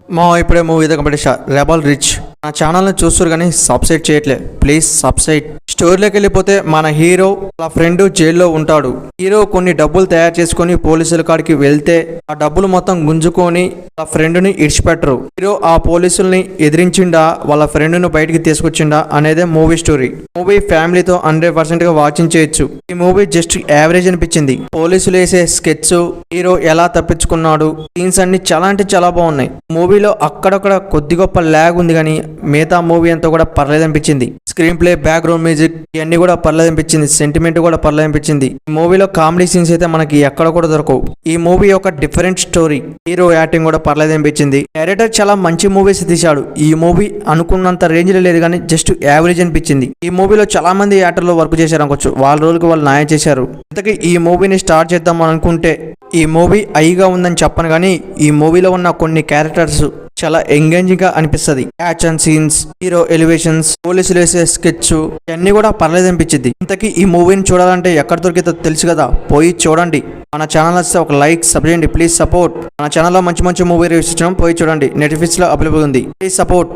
మా ఇప్పుడే movie company rebel rich నా ఛానల్ని చూస్తారు కానీ సబ్స్క్రైబ్ చేయట్లే, ప్లీజ్ సబ్స్క్రైబ్. స్టోరీలోకి వెళ్ళిపోతే మన హీరో వాళ్ళ ఫ్రెండ్ జైల్లో ఉంటాడు. హీరో కొన్ని డబ్బులు తయారు చేసుకొని పోలీసుల కాడికి వెళ్తే ఆ డబ్బులు మొత్తం గుంజుకొని వాళ్ళ ఫ్రెండ్ని ఇడిచిపెట్టరు. హీరో ఆ పోలీసుల్ని ఎదిరించిండా వాళ్ళ ఫ్రెండ్ను బయటికి తీసుకొచ్చిండా అనేదే మూవీ స్టోరీ. మూవీ ఫ్యామిలీతో 100% గా వాచింగ్ చేయొచ్చు. ఈ మూవీ జస్ట్ యావరేజ్ అనిపించింది. పోలీసులు వేసే స్కెచ్, హీరో ఎలా తప్పించుకున్నాడు, సీన్స్ అన్ని చాలా అంటే చాలా బాగున్నాయి. మూవీలో అక్కడక్కడ కొద్ది గొప్ప ల్యాగ్ ఉంది కానీ మిగతా మూవీ అంతా కూడా పర్లేదు అనిపించింది. స్క్రీన్ ప్లే, బ్యాక్గ్రౌండ్ మ్యూజిక్ ఇవన్నీ కూడా పర్లేదు అనిపించింది. సెంటిమెంట్ కూడా పర్లేదు అనిపించింది. ఈ మూవీలో కామెడీ సీన్స్ అయితే మనకి ఎక్కడ కూడా దొరకవు. ఈ మూవీ ఒక డిఫరెంట్ స్టోరీ. హీరో యాక్టింగ్ కూడా పర్లేదు అనిపించింది. డైరెక్టర్ చాలా మంచి మూవీస్ తీశాడు. ఈ మూవీ అనుకున్నంత రేంజ్ లో లేదు కానీ జస్ట్ యావరేజ్ అనిపించింది. ఈ మూవీలో చాలా మంది యాక్టర్లు వర్క్ చేశారు అనుకోవచ్చు. వాళ్ళ రోజుకి వాళ్ళు న్యాయం చేశారు. ఇంతకీ ఈ మూవీని స్టార్ట్ చేద్దాం అనుకుంటే ఈ మూవీ ఐగా ఉందని చెప్పను కానీ ఈ మూవీలో ఉన్న కొన్ని క్యారెక్టర్స్ చాలా ఎంగేజింగ్ గా అనిపిస్తుంది. యాక్షన్ సీన్స్, హీరో ఎలివేషన్స్, పోలీసులు వేసే స్కెచ్ ఇవన్నీ కూడా పర్లేదు అనిపించింది. ఇంతకీ ఈ మూవీని చూడాలంటే ఎక్కడ దొరికితే తెలుసు కదా, పోయి చూడండి. మన ఛానల్ వస్తే ఒక లైక్ సబ్స్క్రైబ్ చేయండి, ప్లీజ్ సపోర్ట్. మన ఛానల్లో మంచి మంచి మూవీ రివ్యూస్ ఇచ్చినాం, పోయి చూడండి. నెట్ఫ్లిక్స్ లో అవైలబుల్ ఉంది, ప్లీజ్ సపోర్ట్.